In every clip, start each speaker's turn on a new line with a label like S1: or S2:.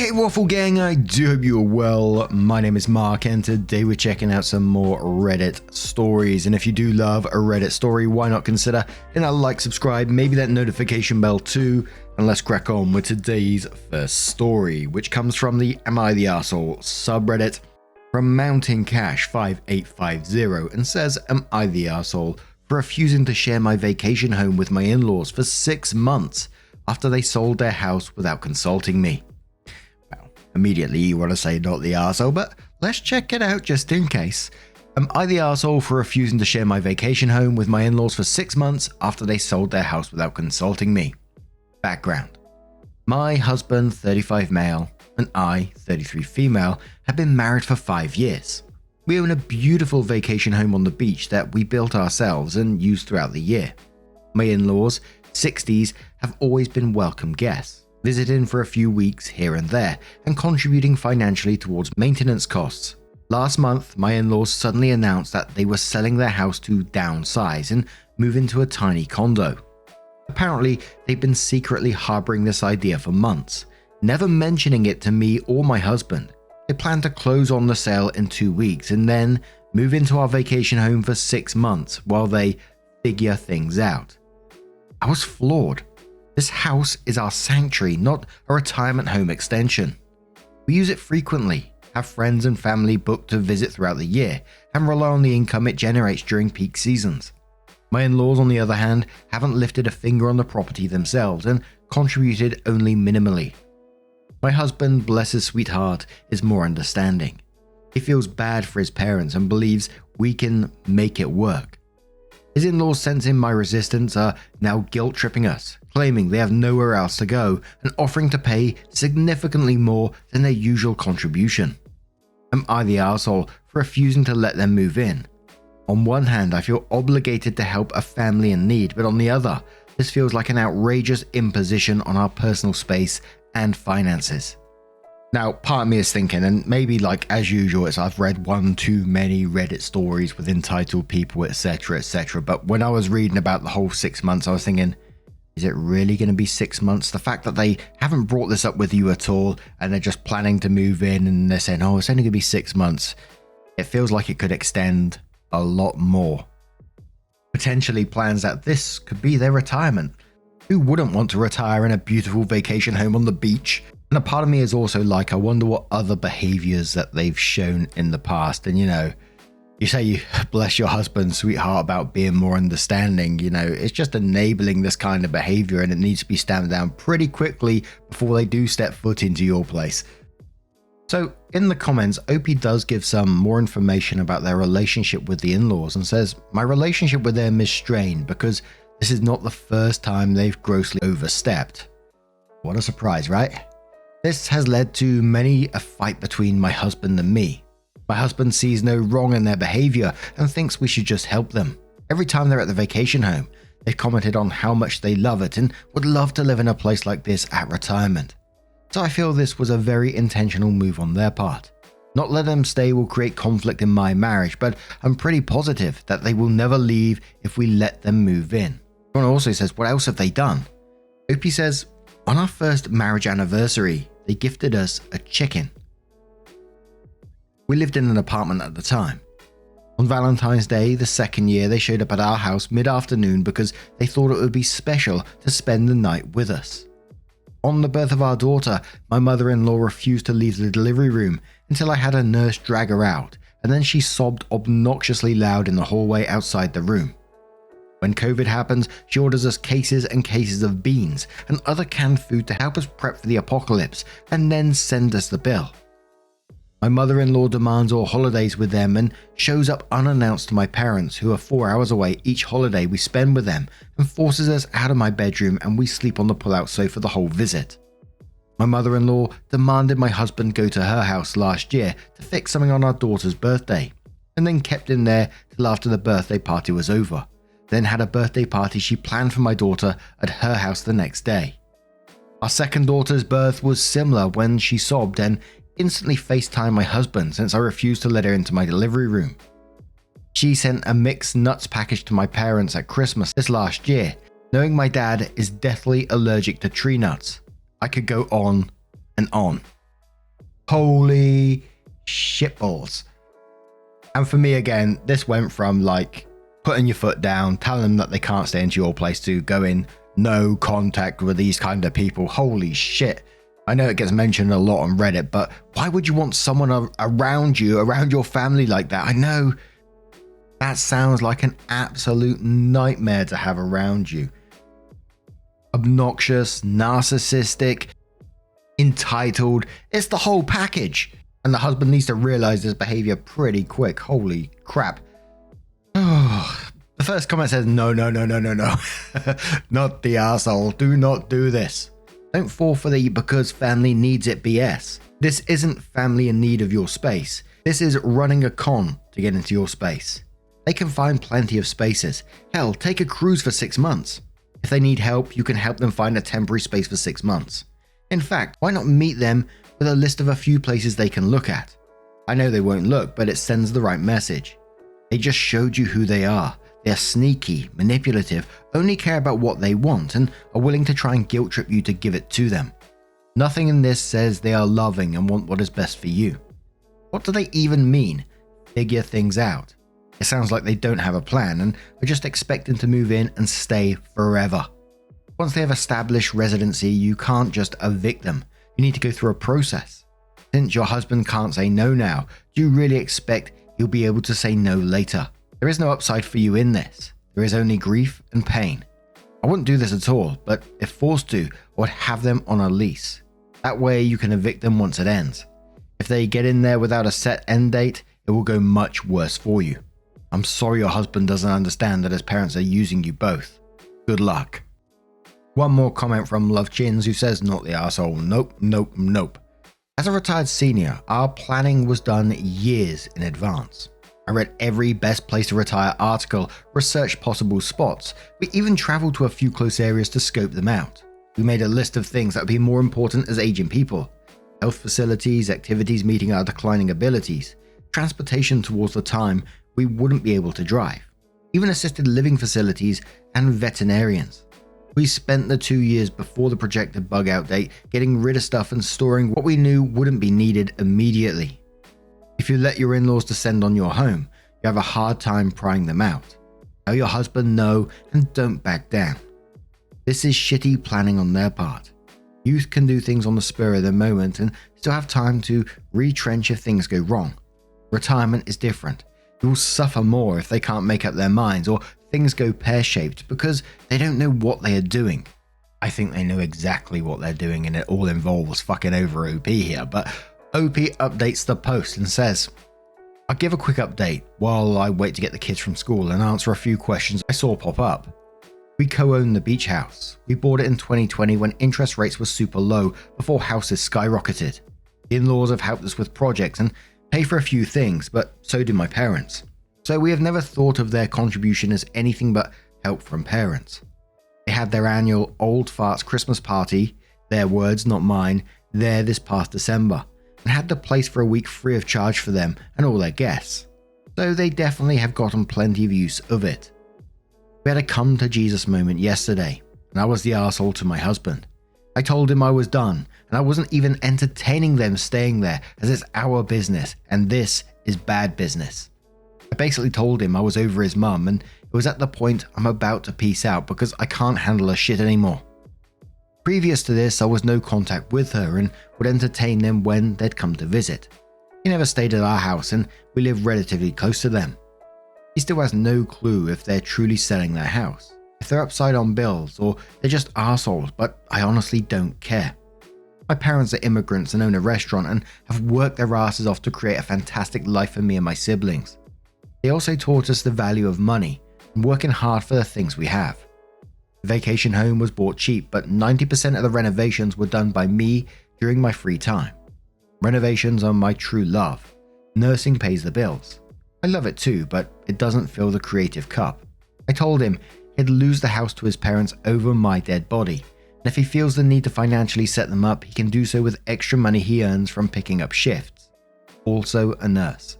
S1: Hey Waffle Gang, I do hope you are well. My name is Mark and today we're checking out some more Reddit stories. And if you do love a Reddit story, why not consider hitting that like, subscribe, maybe that notification bell too. And let's crack on with today's first story, which comes from the Am I the Arsehole subreddit from Mountain Cash 5850 and says, Am I the arsehole for refusing to share my vacation home with my in-laws for 6 months after they sold their house without consulting me? Immediately you want to say not the arsehole, but let's check it out just in case. Am I the arsehole for refusing to share my vacation home with my in-laws for 6 months after they sold their house without consulting me? Background. My husband, 35 male, and I, 33 female, have been married for 5 years. We own a beautiful vacation home on the beach that we built ourselves and use throughout the year. My in-laws, 60s, have always been welcome guests, visiting for a few weeks here and there, and contributing financially towards maintenance costs. Last month, my in-laws suddenly announced that they were selling their house to downsize and move into a tiny condo. Apparently, they've been secretly harboring this idea for months, never mentioning it to me or my husband. They plan to close on the sale in 2 weeks and then move into our vacation home for 6 months while they figure things out. I was floored. This house is our sanctuary, not a retirement home extension. We use it frequently, have friends and family booked to visit throughout the year, and rely on the income it generates during peak seasons. My in-laws, on the other hand, haven't lifted a finger on the property themselves and contributed only minimally. My husband, bless his sweetheart, is more understanding. He feels bad for his parents and believes we can make it work. His in-laws, sensing my resistance, are now guilt-tripping us, claiming they have nowhere else to go and offering to pay significantly more than their usual contribution. Am I the arsehole for refusing to let them move in? On one hand, I feel obligated to help a family in need, but on the other, this feels like an outrageous imposition on our personal space and finances. Now, part of me is thinking, and maybe like as usual, I've read one too many Reddit stories with entitled people, etc, but when I was reading about the whole 6 months, I was thinking, is it really going to be 6 months? The fact that they haven't brought this up with you at all and they're just planning to move in and they're saying, oh, it's only going to be 6 months. It feels like it could extend a lot more. Potentially plans that this could be their retirement. Who wouldn't want to retire in a beautiful vacation home on the beach? And a part of me is also like, I wonder what other behaviors that they've shown in the past. And you say you bless your husband, sweetheart, about being more understanding, it's just enabling this kind of behavior and it needs to be stamped down pretty quickly before they do step foot into your place. So in the comments, OP does give some more information about their relationship with the in-laws and says, my relationship with them is strained because this is not the first time they've grossly overstepped. What a surprise, right? This has led to many a fight between my husband and me. My husband sees no wrong in their behavior and thinks we should just help them. Every time they're at the vacation home, they've commented on how much they love it and would love to live in a place like this at retirement. So I feel this was a very intentional move on their part. Not letting them stay will create conflict in my marriage, but I'm pretty positive that they will never leave if we let them move in. Someone also says, what else have they done? OP says, on our first marriage anniversary, they gifted us a chicken. We lived in an apartment at the time. On Valentine's Day, the second year, they showed up at our house mid-afternoon because they thought it would be special to spend the night with us. On the birth of our daughter, my mother-in-law refused to leave the delivery room until I had a nurse drag her out, and then she sobbed obnoxiously loud in the hallway outside the room. When COVID happens, she orders us cases and cases of beans and other canned food to help us prep for the apocalypse and then send us the bill. My mother-in-law demands all holidays with them and shows up unannounced to my parents, who are 4 hours away each holiday we spend with them, and forces us out of my bedroom and we sleep on the pull-out sofa the whole visit. My mother-in-law demanded my husband go to her house last year to fix something on our daughter's birthday, and then kept him there till after the birthday party was over. Then had a birthday party she planned for my daughter at her house the next day. Our second daughter's birth was similar when she sobbed and instantly FaceTimed my husband since I refused to let her into my delivery room. She sent a mixed nuts package to my parents at Christmas this last year, knowing my dad is deathly allergic to tree nuts. I could go on and on. Holy shitballs. And for me, again, this went from like putting your foot down, telling them that they can't stay into your place, to go in no contact with these kind of people. Holy shit. I know it gets mentioned a lot on Reddit, but why would you want someone around you, around your family like that? I know that sounds like an absolute nightmare to have around you. Obnoxious, narcissistic, entitled. It's the whole package. And the husband needs to realize this behavior pretty quick. Holy crap. The first comment says, no. Not the arsehole. Do not do this. Don't fall for the because family needs it BS. This isn't family in need of your space. This is running a con to get into your space. They can find plenty of spaces. Hell, take a cruise for 6 months. If they need help, you can help them find a temporary space for 6 months. In fact, why not meet them with a list of a few places they can look at? I know they won't look, but it sends the right message. They just showed you who they are. They're sneaky, manipulative, only care about what they want, and are willing to try and guilt trip you to give it to them. Nothing in this says they are loving and want what is best for you. What do they even mean? Figure things out. It sounds like they don't have a plan and are just expecting to move in and stay forever. Once they have established residency, you can't just evict them. You need to go through a process. Since your husband can't say no now, do you really expect he'll be able to say no later? There is no upside for you in this. There is only grief and pain. I wouldn't do this at all, but if forced to, I would have them on a lease. That way you can evict them once it ends. If they get in there without a set end date, it will go much worse for you. I'm sorry your husband doesn't understand that his parents are using you both. Good luck. One more comment from Love Chins, who says, not the arsehole. Nope. As a retired senior, our planning was done years in advance. I read every best place to retire article, researched possible spots. We even traveled to a few close areas to scope them out. We made a list of things that would be more important as aging people. Health facilities, activities meeting our declining abilities, transportation towards the time we wouldn't be able to drive, even assisted living facilities and veterinarians. We spent the 2 years before the projected bug out date getting rid of stuff and storing what we knew wouldn't be needed immediately. If you let your in-laws descend on your home, you have a hard time prying them out. Tell your husband no and don't back down. This is shitty planning on their part. Youth can do things on the spur of the moment and still have time to retrench if things go wrong. Retirement is different. You will suffer more if they can't make up their minds or things go pear-shaped because they don't know what they are doing. I think they know exactly what they're doing and it all involves fucking over OP here, but OP updates the post and says, I'll give a quick update while I wait to get the kids from school and answer a few questions I saw pop up. We co-own the beach house. We bought it in 2020 when interest rates were super low before houses skyrocketed. The in-laws have helped us with projects and pay for a few things, but so do my parents. So we have never thought of their contribution as anything but help from parents. They had their annual Old Farts Christmas party, their words, not mine, there this past December, and had the place for a week free of charge for them and all their guests. So they definitely have gotten plenty of use of it. We had a come to Jesus moment yesterday, and I was the arsehole to my husband. I told him I was done, and I wasn't even entertaining them staying there as it's our business, and this is bad business. I basically told him I was over his mum, and it was at the point I'm about to peace out because I can't handle her shit anymore. Previous to this, I was no contact with her and would entertain them when they'd come to visit. He never stayed at our house, and we live relatively close to them. He still has no clue if they're truly selling their house, if they're upside on bills, or they're just arseholes, but I honestly don't care. My parents are immigrants and own a restaurant and have worked their asses off to create a fantastic life for me and my siblings. They also taught us the value of money and working hard for the things we have. The vacation home was bought cheap, but 90% of the renovations were done by me during my free time. Renovations are my true love. Nursing pays the bills. I love it too, but it doesn't fill the creative cup. I told him he'd lose the house to his parents over my dead body, and if he feels the need to financially set them up, he can do so with extra money he earns from picking up shifts. Also a nurse.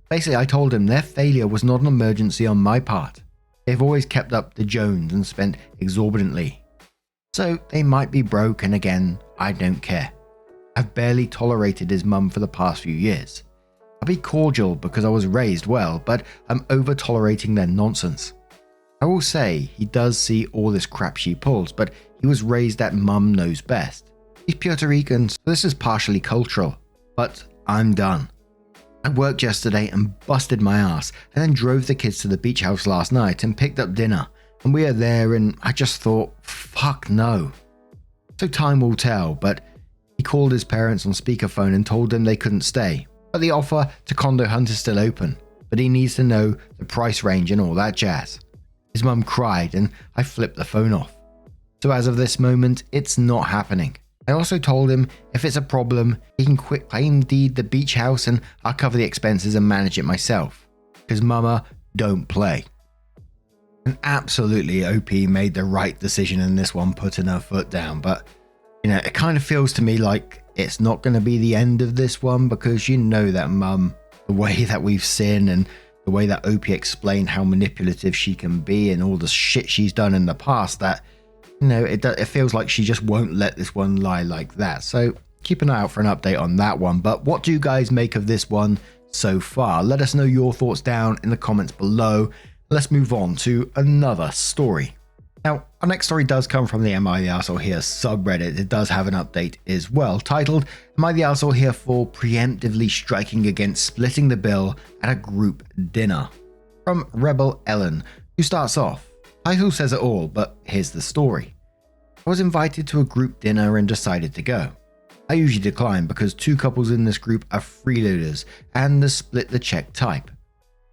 S1: Basically, I told him their failure was not an emergency on my part. They've always kept up the Jones and spent exorbitantly. So they might be broke, and again, I don't care. I've barely tolerated his mum for the past few years. I'll be cordial because I was raised well, but I'm over tolerating their nonsense. I will say he does see all this crap she pulls, but he was raised that mum knows best. He's Puerto Rican, so this is partially cultural, but I'm done. I worked yesterday and busted my ass, and then drove the kids to the beach house last night and picked up dinner, and we are there and I just thought, fuck no. So time will tell, but he called his parents on speakerphone and told them they couldn't stay, but the offer to condo hunt is still open, but he needs to know the price range and all that jazz. His mum cried and I flipped the phone off. So as of this moment, it's not happening. I also told him if it's a problem, he can quit claim deed the beach house and I'll cover the expenses and manage it myself. Because mama, don't play. And absolutely OP made the right decision in this one, putting her foot down, but it kind of feels to me like it's not going to be the end of this one, because that mum, the way that we've seen and the way that OP explained how manipulative she can be and all the shit she's done in the past, that it feels like she just won't let this one lie like that. So keep an eye out for an update on that one. But what do you guys make of this one so far? Let us know your thoughts down in the comments below. Let's move on to another story. Now, our next story does come from the Am I the Arsehole Here subreddit. It does have an update as well, titled Am I the Arsehole Here for preemptively striking against splitting the bill at a group dinner? From Rebel Ellen, who starts off, title says it all, but here's the story. I was invited to a group dinner and decided to go. I usually decline because two couples in this group are freeloaders and they split the check type.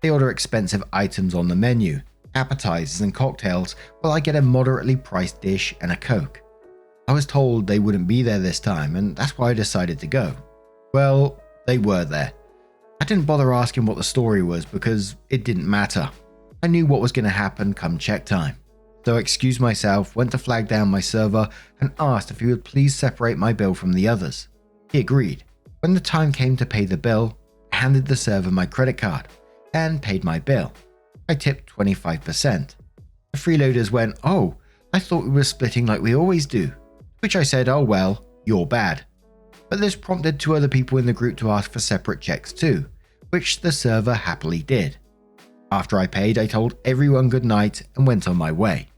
S1: They order expensive items on the menu, appetizers and cocktails, while I get a moderately priced dish and a Coke. I was told they wouldn't be there this time, and that's why I decided to go. Well, they were there. I didn't bother asking what the story was because it didn't matter. I knew what was going to happen come check time. So I excused myself, went to flag down my server, and asked if he would please separate my bill from the others. He agreed. When the time came to pay the bill, I handed the server my credit card and paid my bill. I tipped 25%. The freeloaders went, "Oh, I thought we were splitting like we always do." Which I said, "Oh well, you're bad." But this prompted two other people in the group to ask for separate checks too, which the server happily did. After I paid, I told everyone good night and went on my way.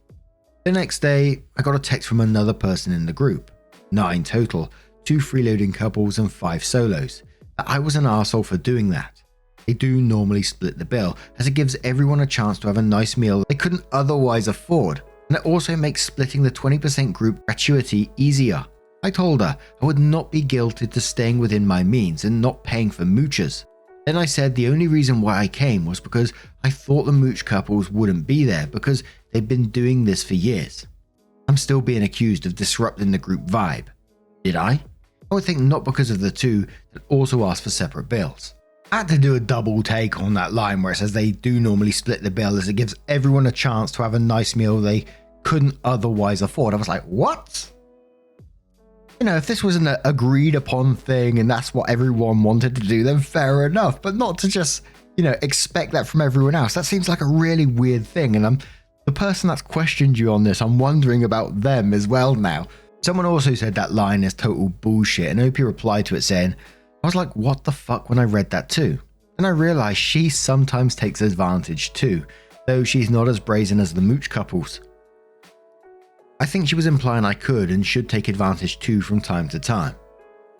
S1: The next day, I got a text from another person in the group, 9 total, 2 freeloading couples and 5 solos, that I was an arsehole for doing that. They do normally split the bill, as it gives everyone a chance to have a nice meal they couldn't otherwise afford, and it also makes splitting the 20% group gratuity easier. I told her I would not be guilted to staying within my means and not paying for moochers. Then I said the only reason why I came was because I thought the mooch couples wouldn't be there because they've been doing this for years. I'm still being accused of disrupting the group vibe. Did I? I would think not, because of the two that also asked for separate bills. I had to do a double take on that line where it says they do normally split the bill, as it gives everyone a chance to have a nice meal they couldn't otherwise afford. I was like, what? If this was an agreed upon thing and that's what everyone wanted to do, then fair enough, but not to just, expect that from everyone else. That seems like a really weird thing, and the person that's questioned you on this, I'm wondering about them as well now. Someone also said that line is total bullshit, and OP replied to it saying, I was like, what the fuck, when I read that too. And I realized she sometimes takes advantage too, though she's not as brazen as the mooch couples. I think she was implying I could and should take advantage too from time to time.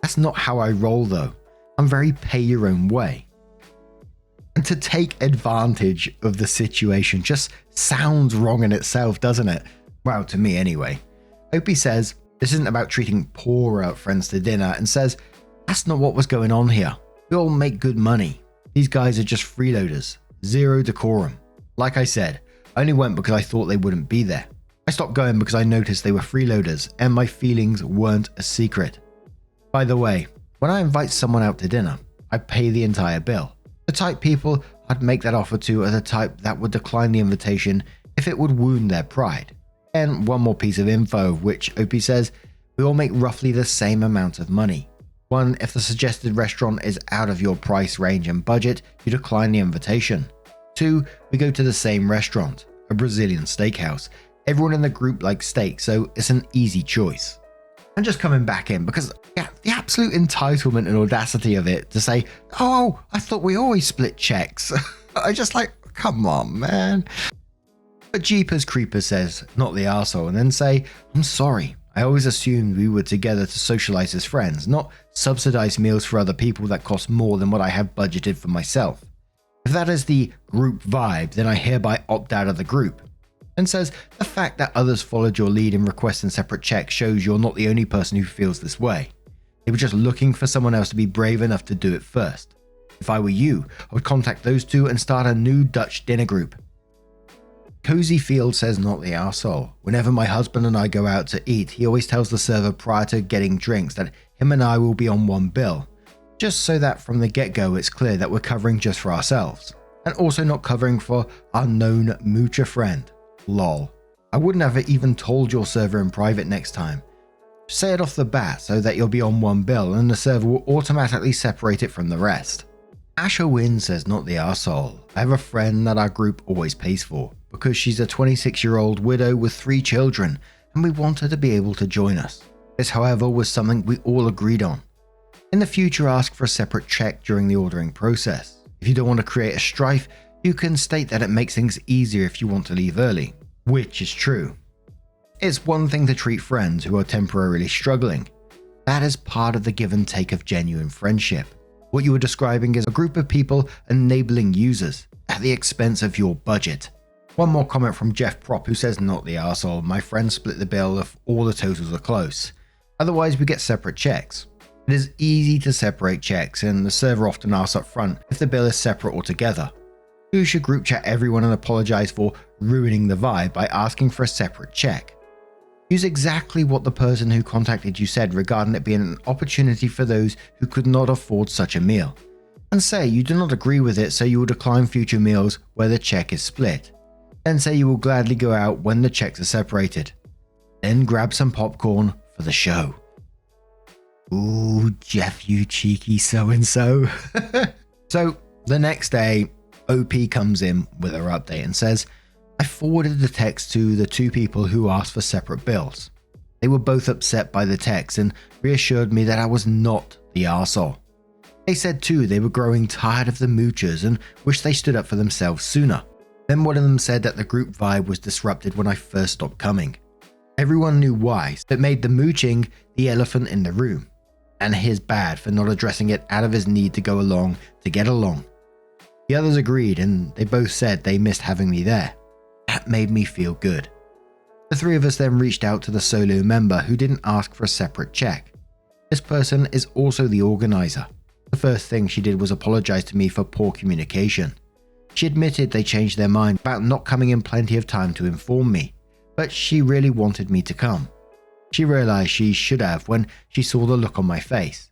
S1: That's not how I roll though. I'm very pay your own way. And to take advantage of the situation just sounds wrong in itself, doesn't it? Well, to me anyway. OP says this isn't about treating poorer friends to dinner, and says that's not what was going on here. We all make good money. These guys are just freeloaders. Zero decorum. Like I said, I only went because I thought they wouldn't be there. I stopped going because I noticed they were freeloaders and my feelings weren't a secret. By the way, when I invite someone out to dinner, I pay the entire bill. The type people I'd make that offer to are the type that would decline the invitation if it would wound their pride. And one more piece of info, which OP says, we all make roughly the same amount of money. 1, if the suggested restaurant is out of your price range and budget, you decline the invitation. 2, we go to the same restaurant, a Brazilian steakhouse. Everyone in the group likes steak, so it's an easy choice. I'm just coming back in because the absolute entitlement and audacity of it to say, oh, I thought we always split checks. I just like, come on, man. But Jeepers Creepers says, not the arsehole, and then say, I'm sorry. I always assumed we were together to socialize as friends, not subsidize meals for other people that cost more than what I have budgeted for myself. If that is the group vibe, then I hereby opt out of the group. And says, the fact that others followed your lead in requesting separate checks shows you're not the only person who feels this way. They were just looking for someone else to be brave enough to do it first. If I were you, I would contact those two and start a new Dutch dinner group. Cozy Field says, not the arsehole. Whenever my husband and I go out to eat, he always tells the server prior to getting drinks that him and I will be on one bill, just so that from the get-go it's clear that we're covering just for ourselves, and also not covering for our known moocher friend. Lol. I wouldn't have even told your server in private next time. Say it off the bat so that you'll be on one bill and the server will automatically separate it from the rest. Asher Wynn says, not the arsehole. I have a friend that our group always pays for, because she's a 26-year-old widow with 3 children, and we want her to be able to join us. This, however, was something we all agreed on. In the future, ask for a separate check during the ordering process. If you don't want to create a strife, you can state that it makes things easier if you want to leave early, which is true. It's one thing to treat friends who are temporarily struggling. That is part of the give and take of genuine friendship. What you are describing is a group of people enabling users at the expense of your budget. One more comment from Jeff Prop, who says, not the arsehole. My friend split the bill if all the totals are close. Otherwise, we get separate checks. It is easy to separate checks, and the server often asks up front if the bill is separate altogether. You should group chat everyone and apologize for ruining the vibe by asking for a separate check. Use exactly what the person who contacted you said regarding it being an opportunity for those who could not afford such a meal. And say you do not agree with it, so you will decline future meals where the check is split. Then say you will gladly go out when the checks are separated. Then grab some popcorn for the show. Ooh, Jeff, you cheeky so-and-so. So, the next day, OP comes in with her update and says, I forwarded the text to the 2 people who asked for separate bills. They were both upset by the text and reassured me that I was not the arsehole. They said too they were growing tired of the moochers and wished they stood up for themselves sooner. Then one of them said that the group vibe was disrupted when I first stopped coming. Everyone knew why, so it made the mooching the elephant in the room, and his bad for not addressing it out of his need to go along to get along. The others agreed, and they both said they missed having me there. That made me feel good. The 3 of us then reached out to the solo member who didn't ask for a separate check. This person is also the organizer. The first thing she did was apologize to me for poor communication. She admitted they changed their mind about not coming in plenty of time to inform me, but she really wanted me to come. She realized she should have when she saw the look on my face.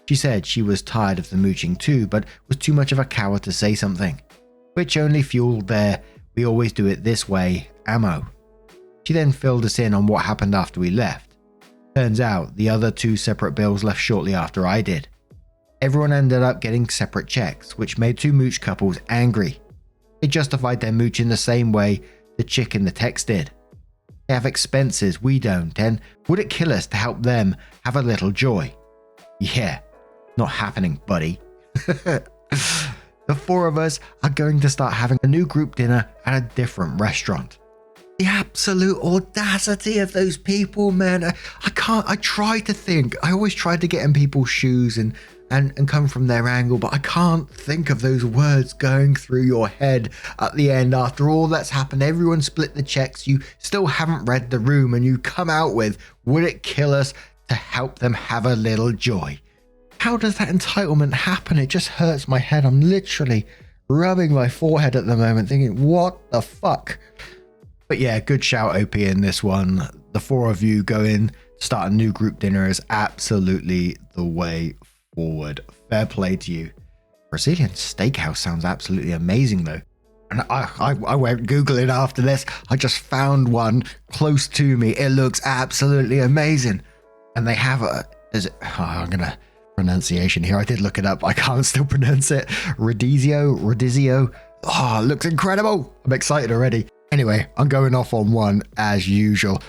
S1: She said she was tired of the mooching too, but was too much of a coward to say something, which only fueled their "we always do it this way" ammo. She then filled us in on what happened after we left. Turns out the other 2 separate bills left shortly after I did. Everyone ended up getting separate checks, which made 2 mooch couples angry. They justified their mooch in the same way the chick in the text did. They have expenses, we don't, and would it kill us to help them have a little joy? Yeah, not happening, buddy. The 4 of us are going to start having a new group dinner at a different restaurant. The absolute audacity of those people, man. I try to think. I always try to get in people's shoes and come from their angle, but I can't think of those words going through your head at the end after all that's happened. Everyone split the checks. You still haven't read the room and you come out with, would it kill us to help them have a little joy? How does that entitlement happen? It just hurts my head. I'm literally rubbing my forehead at the moment thinking, what the fuck? But yeah, good shout OP in this one. The 4 of you go in, start a new group dinner is absolutely the way forward. Fair play to you. Brazilian steakhouse sounds absolutely amazing though. And I went Googling after this. I just found one close to me. It looks absolutely amazing. And they have I'm gonna pronunciation here. I did look it up. I can't still pronounce it. Rodizio. Oh, it looks incredible. I'm excited already. Anyway, I'm going off on one as usual.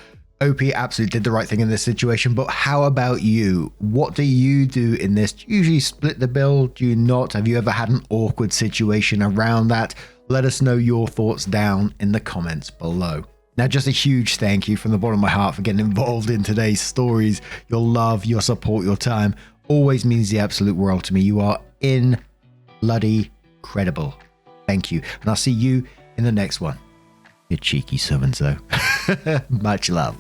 S1: OP absolutely did the right thing in this situation, but how about you? What do you do in this? Do you usually split the bill? Do you not? Have you ever had an awkward situation around that? Let us know your thoughts down in the comments below. Now, just a huge thank you from the bottom of my heart for getting involved in today's stories. Your love, your support, your time always means the absolute world to me. You are bloody credible. Thank you. And I'll see you in the next one. You cheeky so-and-so. Much love.